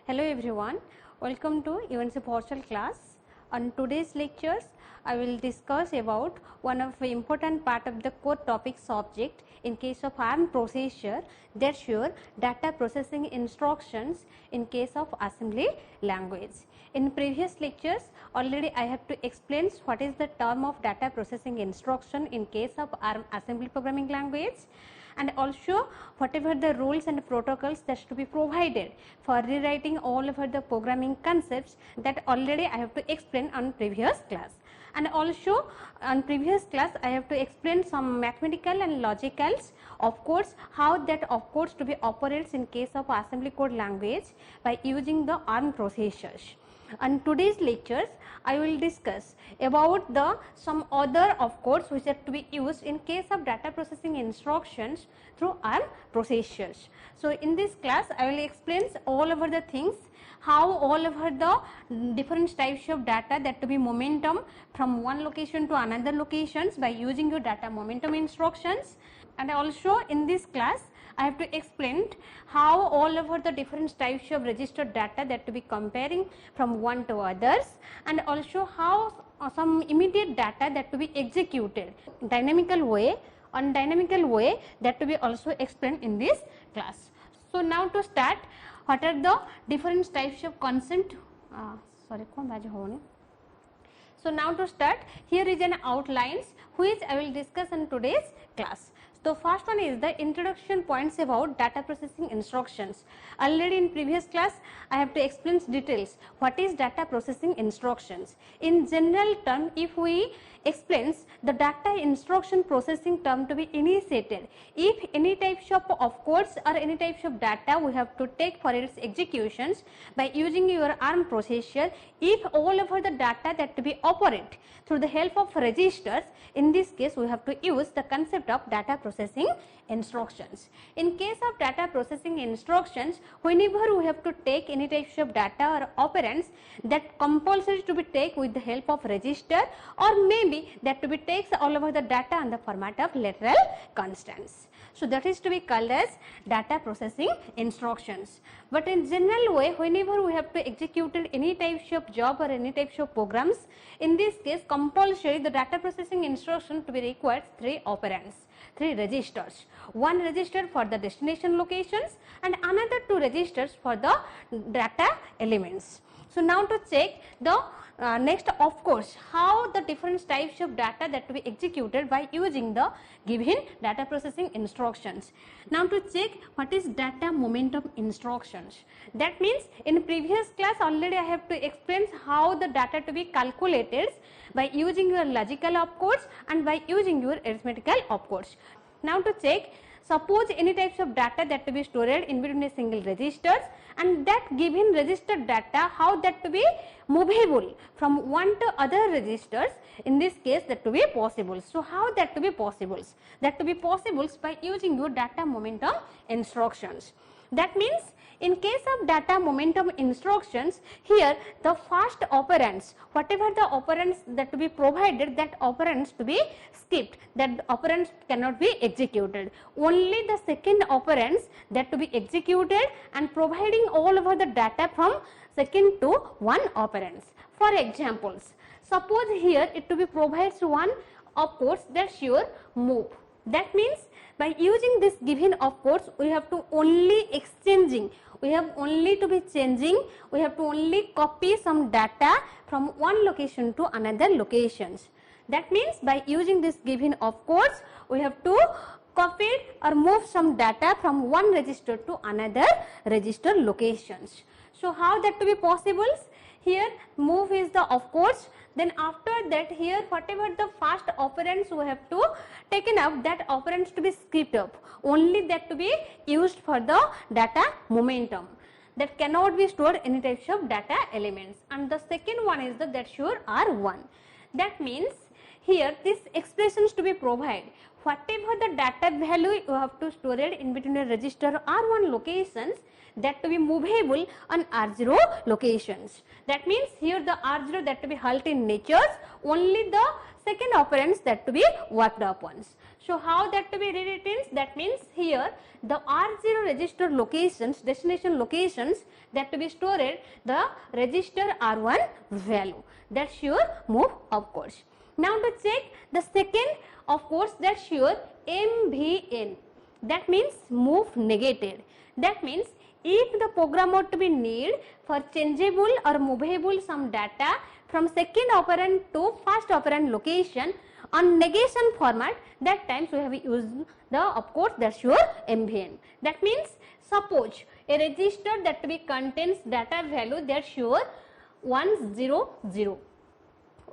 Hello everyone, welcome to UNC virtual class. On today's lectures, I will discuss about one of the important part of the core topic subject in case of ARM processor, that's your data processing instructions in case of assembly language. In previous lectures, already I have to explain what is the term of data processing instruction in case of ARM assembly programming language, and also whatever the rules and protocols that should be provided for rewriting all over the programming concepts, that already I have to explain on previous class. And also on previous class I have to explain some mathematical and logicals of course, how that of course to be operates in case of assembly code language by using the ARM processors. On today's lectures, I will discuss about the some other of codes which are to be used in case of data processing instructions through ARM processors. So, in this class, I will explain all over the things, how all over the different types of data that to be momentum from one location to another locations by using your data momentum instructions, and also in this class I have to explain how all over the different types of registered data that to be comparing from one to others, and also how some immediate data that to be executed dynamical way that to be also explained in this class. So, now to start, what are the different types of consent? So, now to start, here is an outlines which I will discuss in today's class. So, first one is the introduction points about data processing instructions. Already in previous class I have to explain details what is data processing instructions. In general term, if we explains the data instruction processing term to be initiated if any types of codes or any types of data we have to take for its executions by using your ARM processor, if all over the data that to be operate through the help of registers, in this case we have to use the concept of data processing instructions. In case of data processing instructions, whenever we have to take any types of data or operands, that compulsory to be take with the help of register, or maybe that to be takes all over the data in the format of literal constants. So, that is to be called as data processing instructions. But in general way, whenever we have to execute any types of job or any types of programs, in this case compulsory the data processing instruction to be requires 3 operands, 3 registers, one register for the destination locations and another 2 registers for the data elements. So, now to check the next of course how the different types of data that to be executed by using the given data processing instructions. Now to check what is data momentum instructions. That means in previous class already I have to explain how the data to be calculated by using your logical opcodes and by using your arithmetical opcodes. Now to check, suppose any types of data that to be stored in between a single registers, and that given registered data how that to be movable from one to other registers, in this case that to be possible. So, how that to be possible? That to be possible by using your data momentum instructions. That means in case of data momentum instructions, here the first operands, whatever the operands that to be provided, that operands to be skipped, that operands cannot be executed. Only the second operands that to be executed and providing all over the data from second to one operands. For examples, suppose here it to be provides one of course that's your move. That means by using this given of course we have to only exchanging, we have only to be changing, we have to only copy some data from one location to another locations. That means by using this given of course we have to copy or move some data from one register to another register locations. So, how that to be possible? Here move is the of course, then after that here whatever the first operands we have to taken up, that operands to be skipped up, only that to be used for the data momentum, that cannot be stored any types of data elements, and the second one is the that's your R1. That means here this expressions to be provided, whatever the data value you have to store it in between a register R1 locations, that to be movable on R0 locations. That means here the R0 that to be halt in natures, only the second operands that to be worked upon. So how that to be rewritten? That means here the R0 register locations, destination locations that to be stored the register R1 value. That's your move of course. Now to check the second of course that's your MVN. That means move negated. That means if the program were to be need for changeable or movable some data from second operand to first operand location on negation format, that times we have used the of course that's your MVN. That means suppose a register that to be contains data value that's your 100.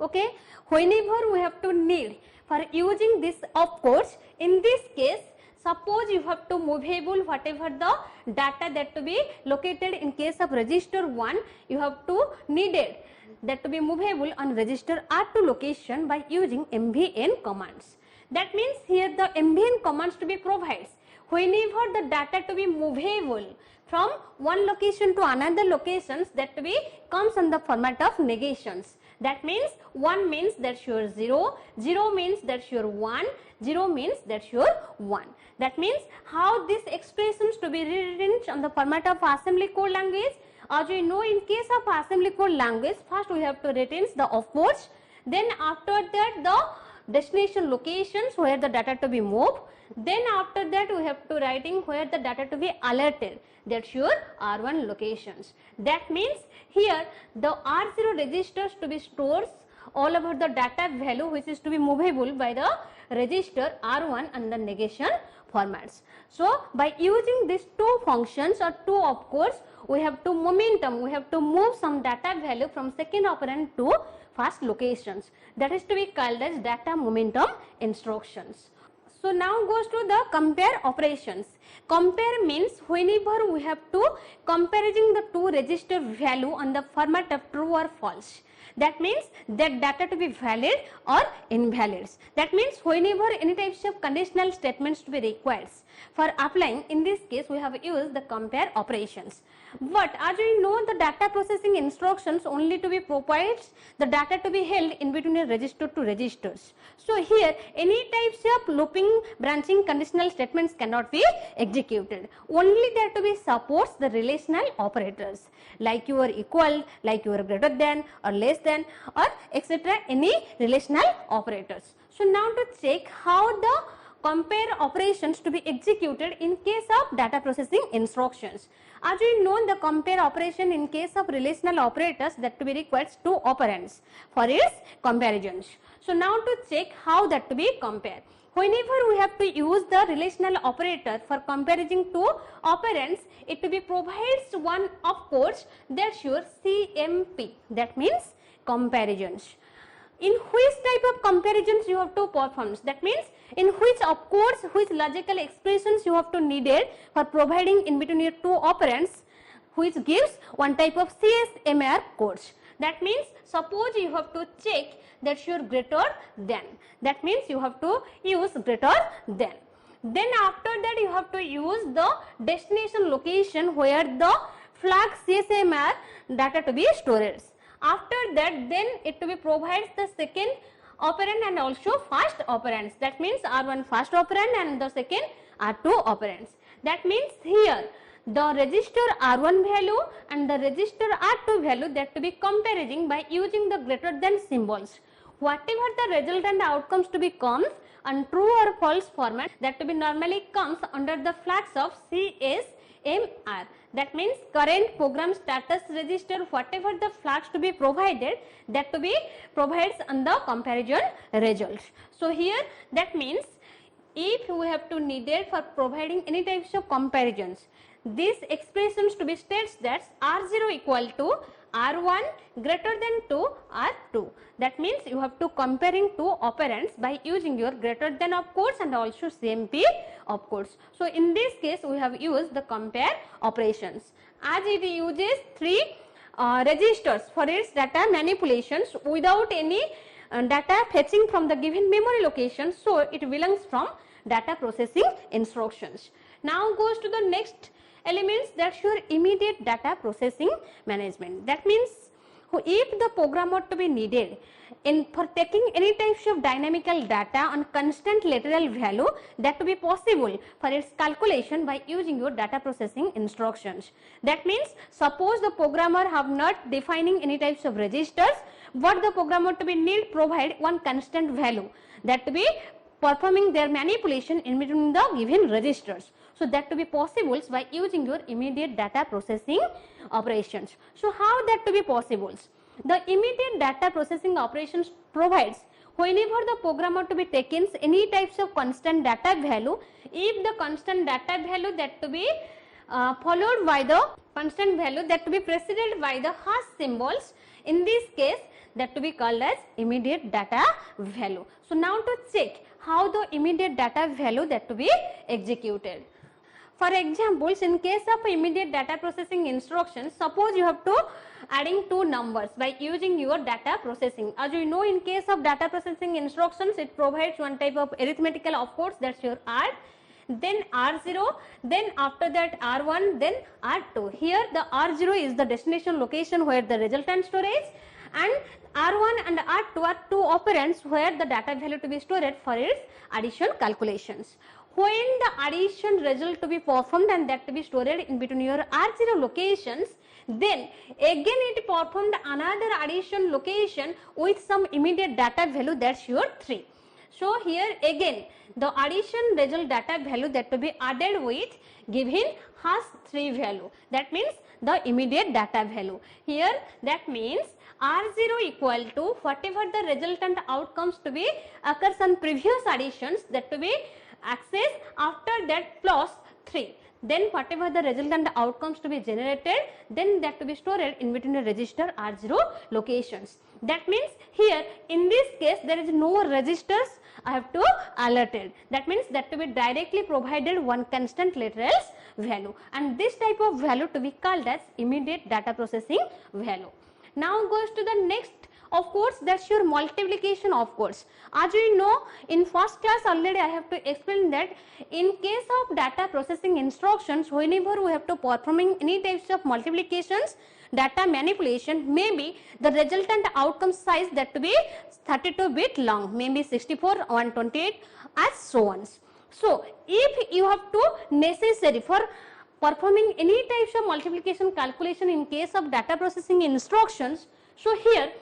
Okay, whenever we have to need for using this of course, in this case suppose you have to movable whatever the data that to be located in case of register 1, you have to needed that to be movable on register R2 location by using MVN commands. That means here the MVN commands to be provides whenever the data to be movable from one location to another locations that to be comes in the format of negations. That means 1 means that's your 0, 0 means that's your 1, 0 means that's your 1. That means how these expressions to be rewritten on the format of assembly code language. As we know, in case of assembly code language, first we have to retain the of course, then after that the destination locations where the data to be moved, then after that we have to writing where the data to be alerted, that's your R1 locations. That means here the R0 registers to be stores all about the data value which is to be movable by the register R1 and the negation formats. So by using these two functions or two of course, we have to momentum, we have to move some data value from second operand to first locations. That is to be called as data momentum instructions. So now goes to the compare operations. Compare means whenever we have to comparing the two register value on the format of true or false. That means that data to be valid or invalid. That means whenever any types of conditional statements to be required for applying, in this case we have used the compare operations. But as we know, the data processing instructions only to be provides the data to be held in between a register to registers. So here any types of looping, branching conditional statements cannot be executed. Only that to be supports the relational operators like you are equal, like you are greater than or less than or etc. any relational operators. So now to check how the compare operations to be executed in case of data processing instructions. As we know, the compare operation in case of relational operators that to be requires two operands for its comparisons. So now to check how that to be compared. Whenever we have to use the relational operator for comparing two operands, it to be provides one of course that's your CMP, that means comparisons. In which type of comparisons you have to perform, that means in which of course which logical expressions you have to needed for providing in between your two operands, which gives one type of CSMR codes. That means suppose you have to check that you are greater than, that means you have to use greater than. Then after that you have to use the destination location where the flag CSMR data to be stored. After that then it to be provides the second operand and also first operands. That means R1 first operand and the second R2 operands. That means here the register R1 value and the register R2 value that to be comparing by using the greater than symbols. Whatever the resultant outcomes to be comes on true or false format, that to be normally comes under the flags of CSMR. That means current program status register, whatever the flags to be provided, that to be provides on the comparison results. So here that means if we have to needed for providing any types of comparisons, these expressions to be states that R0 equal to R1 greater than to R2. That means you have to comparing two operands by using your greater than of course and also CMP of course. So in this case we have used the compare operations. As it uses three registers for its data manipulations without any data fetching from the given memory location, so it belongs from data processing instructions. Now goes to the next elements, that's your immediate data processing management. That means if the programmer to be needed in for taking any types of dynamical data on constant literal value, that to be possible for its calculation by using your data processing instructions. That means suppose the programmer have not defining any types of registers, what the programmer to be need provide one constant value, that to be performing their manipulation in between the given registers. So that to be possible by using your immediate data processing operations. So how that to be possible? The immediate data processing operations provides whenever the programmer to be taken any types of constant data value, if the constant data value that to be followed by the constant value that to be preceded by the hash symbols, in this case that to be called as immediate data value. So now to check how the immediate data value that to be executed. For examples, in case of immediate data processing instructions, suppose you have to adding two numbers by using your data processing. As you know, in case of data processing instructions, it provides one type of arithmetical opcodes, that's your add, then R0, then after that R1, then R2. Here the R0 is the destination location where the resultant storage, and R1 and R2 are two operands where the data value to be stored for its addition calculations. When the addition result to be performed and that to be stored in between your R0 locations, then again it performed another addition location with some immediate data value, that's your 3. So here again the addition result data value that to be added with given hash 3 value, that means the immediate data value. Here that means R0 equal to whatever the resultant outcomes to be occurs on previous additions, that to be access after that plus 3, then whatever the resultant outcomes to be generated, then that to be stored in between the register R0 locations. That means here in this case there is no registers I have to alerted, that means that to be directly provided one constant literal value, and this type of value to be called as immediate data processing value. Now goes to the next, of course, that's your multiplication of course. As you know, in first class already I have to explain that in case of data processing instructions, whenever we have to performing any types of multiplications, data manipulation, maybe the resultant outcome size that to be 32-bit long, maybe 64, 128 as so on. So if you have to necessary for performing any types of multiplication calculation in case of data processing instructions, so here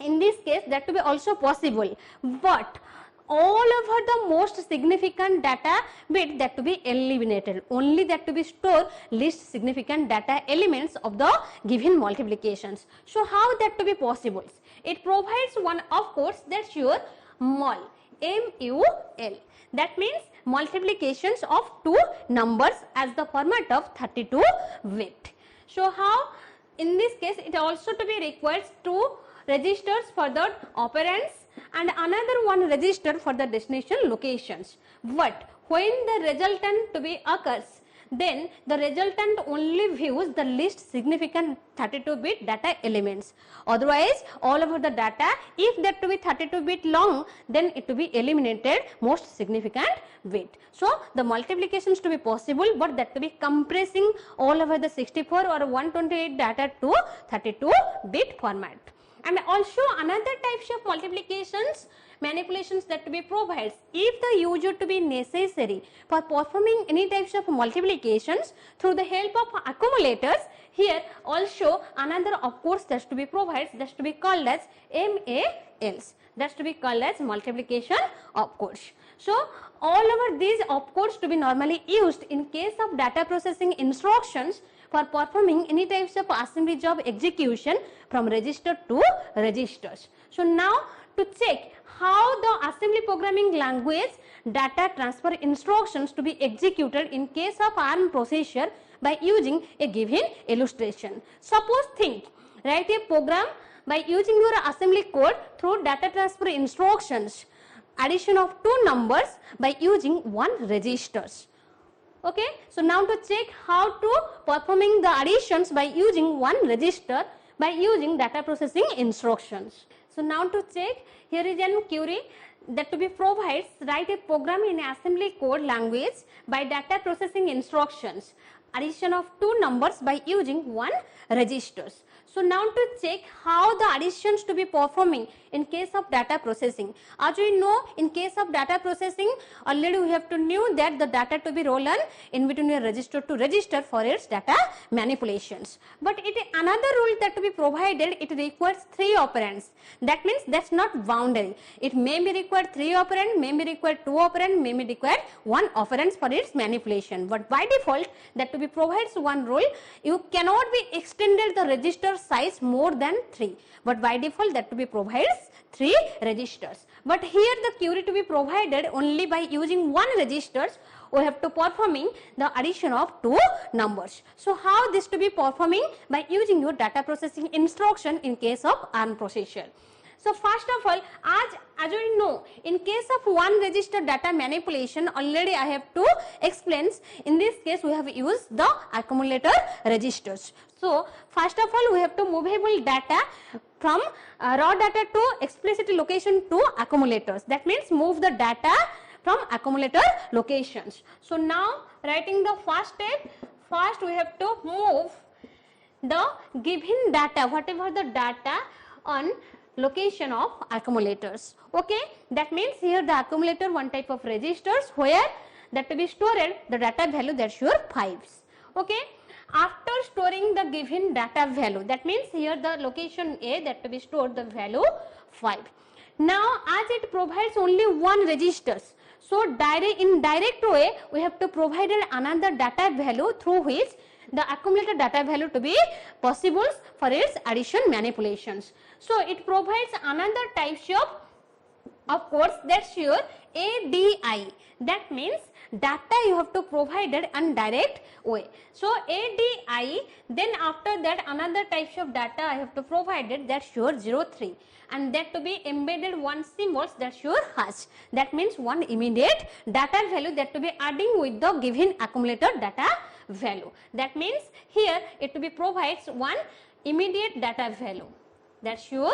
in this case that to be also possible, but all over the most significant data bit that to be eliminated, only that to be store least significant data elements of the given multiplications. So how that to be possible? It provides one of course, that's your mul, M-U-L, that means multiplications of two numbers as the format of 32-bit. So how in this case it also to be requires two registers for the operands and another one register for the destination locations. But when the resultant to be occurs, then the resultant only views the least significant 32-bit data elements. Otherwise, all over the data, if that to be 32-bit long, then it to be eliminated most significant bit. So the multiplications to be possible, but that to be compressing all over the 64 or 128 data to 32-bit format. And also another types of multiplications manipulations that to be provides, if the user to be necessary for performing any types of multiplications through the help of accumulators, here also another of course that's to be provides, that's to be called as MALs, that's to be called as multiplication of course. So all over these of course to be normally used in case of data processing instructions for performing any types of assembly job execution from register to registers. So now to check how the assembly programming language data transfer instructions to be executed in case of ARM processor by using a given illustration. Suppose think, write a program by using your assembly code through data transfer instructions, addition of two numbers by using one registers. Okay, so now to check how to performing the additions by using one register by using data processing instructions. So now to check, here is an query that to be provides, write a program in assembly code language by data processing instructions, addition of two numbers by using one registers. So now to check how the additions to be performing in case of data processing. As we know, in case of data processing, already we have to know that the data to be rollen in between a register to register for its data manipulations. But it another rule that to be provided, it requires 3 operands. That means that's not boundary. It may be required 3 operand, may be required 2 operand, may be required 1 operand for its manipulation. But by default, that to be provides one rule, you cannot be extended the register size more than 3, but by default that to be provides 3 registers. But here the query to be provided only by using 1 registers, we have to performing the addition of 2 numbers. So how this to be performing? By using your data processing instruction in case of ARM processor. So first of all, as we know, in case of 1 register data manipulation, already I have to explain. In this case, we have used the accumulator registers. So first of all, we have to movable data from raw data to explicit location to accumulators. That means move the data from accumulator locations. So now writing the first step, first we have to move the given data, whatever the data on location of accumulators. Okay, that means here the accumulator one type of registers where that to be stored the data value, that's your 5s. Okay, after storing the given data value, that means here the location A that to be stored the value 5. Now as it provides only 1 registers, so in direct way we have to provide another data value through which the accumulator data value to be possible for its addition manipulations. So it provides another type of course, that's your ADI. That means data you have to provide it in direct way. So ADI, then after that another types of data I have to provide it, that's your 03, and that to be embedded 1 symbols, that's your hash. That means 1 immediate data value that to be adding with the given accumulator data value. That means here it to be provides 1 immediate data value, that's your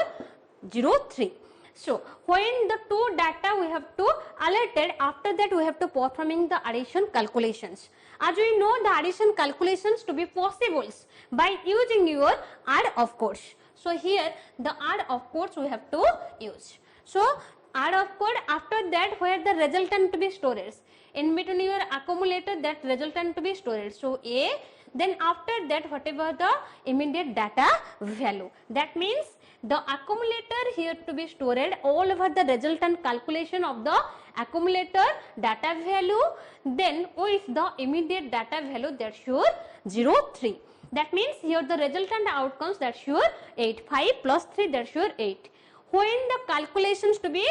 03. So when the 2 data we have to alerted, after that we have to performing the addition calculations. As we know, the addition calculations to be possible by using your add of course. So here the add of course we have to use. So add of code, after that where the resultant to be stored, in between your accumulator that resultant to be stored. So A, then after that whatever the immediate data value, that means the accumulator here to be stored all over the resultant calculation of the accumulator data value, then with the immediate data value, that's your 03. That means here the resultant outcomes, that's your 8, 5 plus 3, that's your 8. When the calculations to be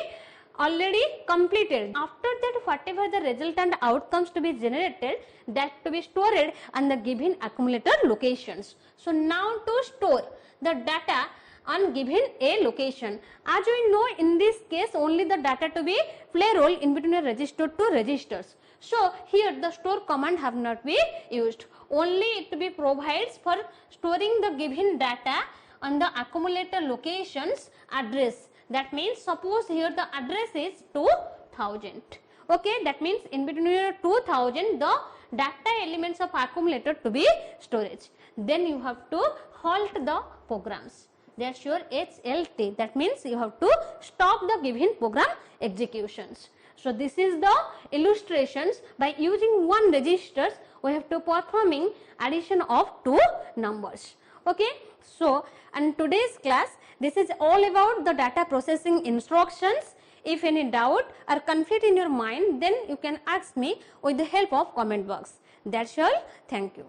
already completed, after that whatever the resultant outcomes to be generated, that to be stored on the given accumulator locations. So now to store the data on given a location, as we know in this case only the data to be play role in between a register to registers. So here the store command have not been used, only it to be provides for storing the given data on the accumulator locations address. That means suppose here the address is 2000. Okay, that means in between your 2000 the data elements of accumulator to be storage. Then you have to halt the programs. That's your HLT. That means you have to stop the given program executions. So this is the illustrations. By using 1 registers, we have to performing addition of 2 numbers. Okay. So in today's class, this is all about the data processing instructions. If any doubt or conflict in your mind, then you can ask me with the help of comment box. That's all. Thank you.